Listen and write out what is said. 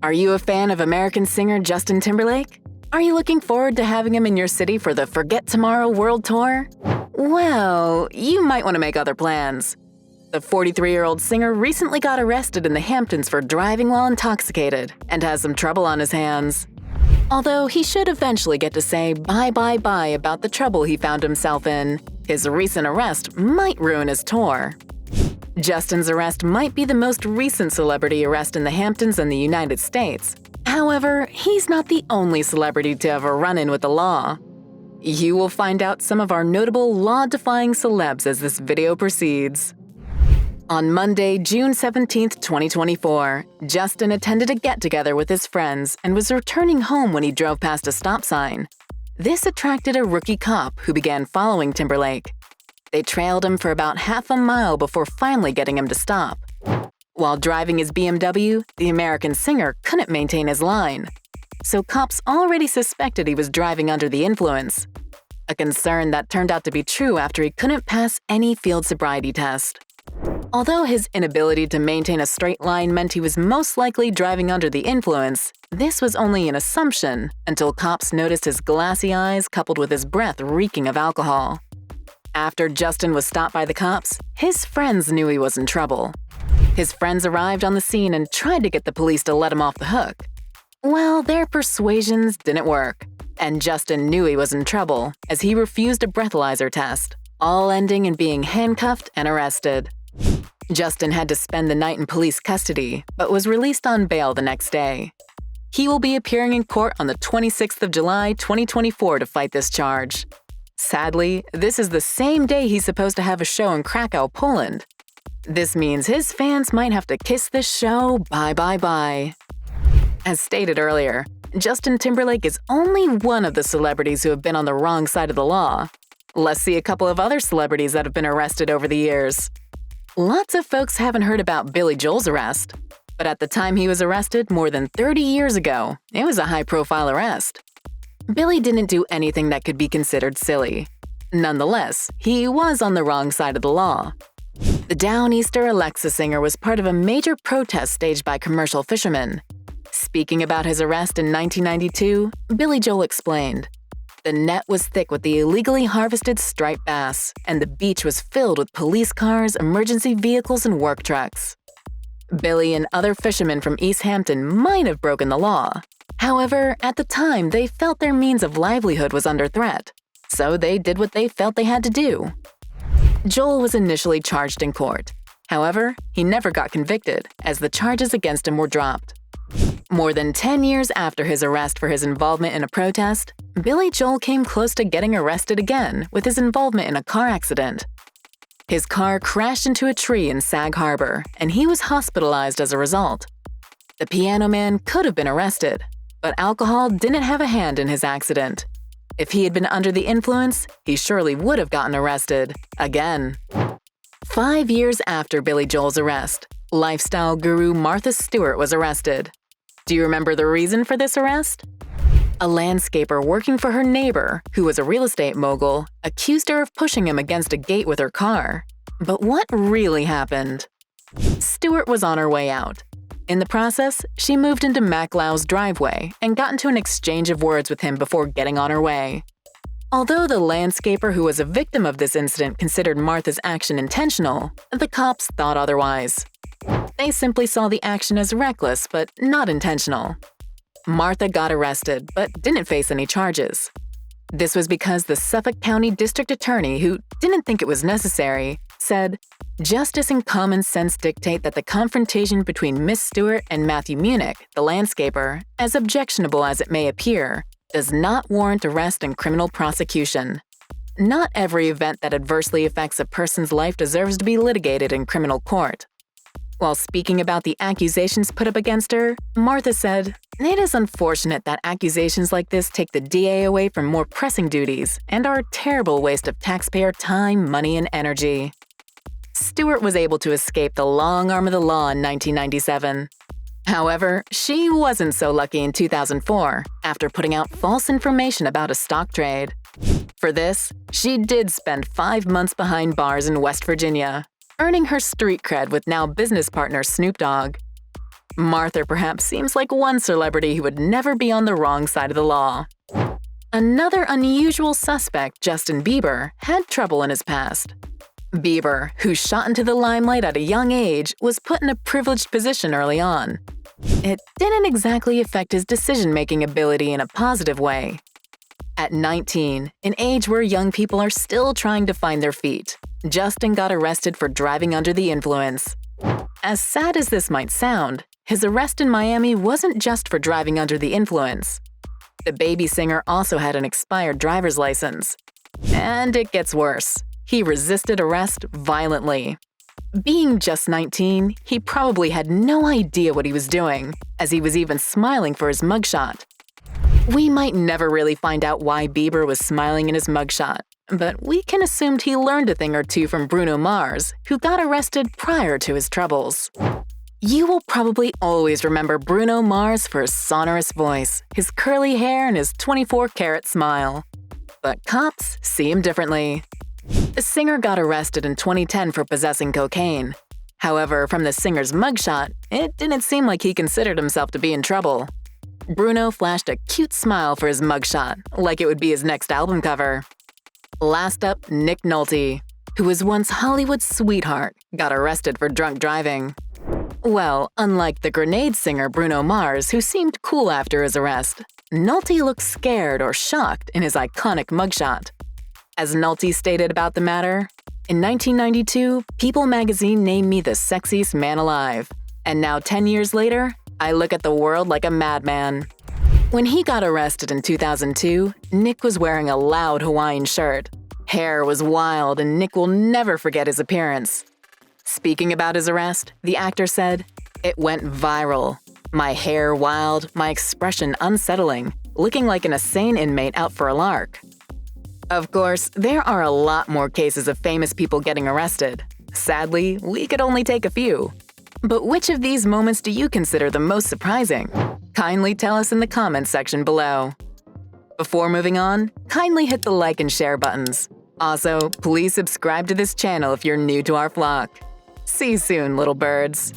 Are you a fan of American singer Justin Timberlake? Are you looking forward to having him in your city for the Forget Tomorrow World Tour? Well, you might want to make other plans. The 43-year-old singer recently got arrested in the Hamptons for driving while intoxicated and has some trouble on his hands. Although he should eventually get to say bye about the trouble he found himself in, his recent arrest might ruin his tour. Justin's arrest might be the most recent celebrity arrest in the Hamptons in the United States. However, he's not the only celebrity to have a run-in with the law. You will find out some of our notable law-defying celebs as this video proceeds. On Monday, June 17, 2024, Justin attended a get-together with his friends and was returning home when he drove past a stop sign. This attracted a rookie cop who began following Timberlake. They trailed him for about half a mile before finally getting him to stop. While driving his BMW, the American singer couldn't maintain his line. So cops already suspected he was driving under the influence. A concern that turned out to be true after he couldn't pass any field sobriety test. Although his inability to maintain a straight line meant he was most likely driving under the influence, this was only an assumption until cops noticed his glassy eyes coupled with his breath reeking of alcohol. After Justin was stopped by the cops, his friends knew he was in trouble. His friends arrived on the scene and tried to get the police to let him off the hook. Well, their persuasions didn't work, and Justin knew he was in trouble as he refused a breathalyzer test, all ending in being handcuffed and arrested. Justin had to spend the night in police custody, but was released on bail the next day. He will be appearing in court on the 26th of July, 2024 to fight this charge. Sadly, this is the same day he's supposed to have a show in Krakow, Poland. This means his fans might have to kiss this show bye. As stated earlier, Justin Timberlake is only one of the celebrities who have been on the wrong side of the law. Let's see a couple of other celebrities that have been arrested over the years. Lots of folks haven't heard about Billy Joel's arrest, but at the time he was arrested more than 30 years ago, it was a high-profile arrest. Billy didn't do anything that could be considered silly. Nonetheless, he was on the wrong side of the law. The Downeaster Alexa singer was part of a major protest staged by commercial fishermen. Speaking about his arrest in 1992, Billy Joel explained, "The net was thick with the illegally harvested striped bass, and the beach was filled with police cars, emergency vehicles, and work trucks." Billy and other fishermen from East Hampton might have broken the law. However, at the time, they felt their means of livelihood was under threat, so they did what they felt they had to do. Joel was initially charged in court. However, he never got convicted, as the charges against him were dropped. More than 10 years after his arrest for his involvement in a protest, Billy Joel came close to getting arrested again with his involvement in a car accident. His car crashed into a tree in Sag Harbor, and he was hospitalized as a result. The piano man could have been arrested, but alcohol didn't have a hand in his accident. If he had been under the influence, he surely would have gotten arrested again. 5 years after Billy Joel's arrest, lifestyle guru Martha Stewart was arrested. Do you remember the reason for this arrest? A landscaper working for her neighbor, who was a real estate mogul, accused her of pushing him against a gate with her car. But what really happened? Stewart was on her way out. In the process, she moved into MacLow's driveway and got into an exchange of words with him before getting on her way. Although the landscaper who was a victim of this incident considered Martha's action intentional, the cops thought otherwise. They simply saw the action as reckless but not intentional. Martha got arrested but didn't face any charges. This was because the Suffolk County District Attorney, who didn't think it was necessary, said, "Justice and common sense dictate that the confrontation between Miss Stewart and Matthew Munich, the landscaper, as objectionable as it may appear, does not warrant arrest and criminal prosecution. Not every event that adversely affects a person's life deserves to be litigated in criminal court." While speaking about the accusations put up against her, Martha said, "It is unfortunate that accusations like this take the DA away from more pressing duties and are a terrible waste of taxpayer time, money, and energy." Stewart was able to escape the long arm of the law in 1997. However, she wasn't so lucky in 2004 after putting out false information about a stock trade. For this, she did spend 5 months behind bars in West Virginia, earning her street cred with now business partner Snoop Dogg. Martha perhaps seems like one celebrity who would never be on the wrong side of the law. Another unusual suspect, Justin Bieber, had trouble in his past. Bieber, who shot into the limelight at a young age, was put in a privileged position early on. It didn't exactly affect his decision-making ability in a positive way. At 19, an age where young people are still trying to find their feet, Justin got arrested for driving under the influence. As sad as this might sound, his arrest in Miami wasn't just for driving under the influence. The baby singer also had an expired driver's license. And it gets worse. He resisted arrest violently. Being just 19, he probably had no idea what he was doing, as he was even smiling for his mugshot. We might never really find out why Bieber was smiling in his mugshot, but we can assume he learned a thing or two from Bruno Mars, who got arrested prior to his troubles. You will probably always remember Bruno Mars for his sonorous voice, his curly hair, and his 24-karat smile. But cops see him differently. The singer got arrested in 2010 for possessing cocaine. However, from the singer's mugshot, it didn't seem like he considered himself to be in trouble. Bruno flashed a cute smile for his mugshot, like it would be his next album cover. Last up, Nick Nolte, who was once Hollywood's sweetheart, got arrested for drunk driving. Well, unlike the Grenade singer Bruno Mars, who seemed cool after his arrest, Nolte looked scared or shocked in his iconic mugshot. As Nolte stated about the matter, "In 1992, People magazine named me the sexiest man alive. And now 10 years later, I look at the world like a madman." When he got arrested in 2002, Nick was wearing a loud Hawaiian shirt. Hair was wild, and Nick will never forget his appearance. Speaking about his arrest, the actor said, "It went viral. My hair wild, my expression unsettling, looking like an insane inmate out for a lark." Of course, there are a lot more cases of famous people getting arrested. Sadly, we could only take a few. But which of these moments do you consider the most surprising? Kindly tell us in the comments section below. Before moving on, kindly hit the like and share buttons. Also, please subscribe to this channel if you're new to our flock. See you soon, little birds.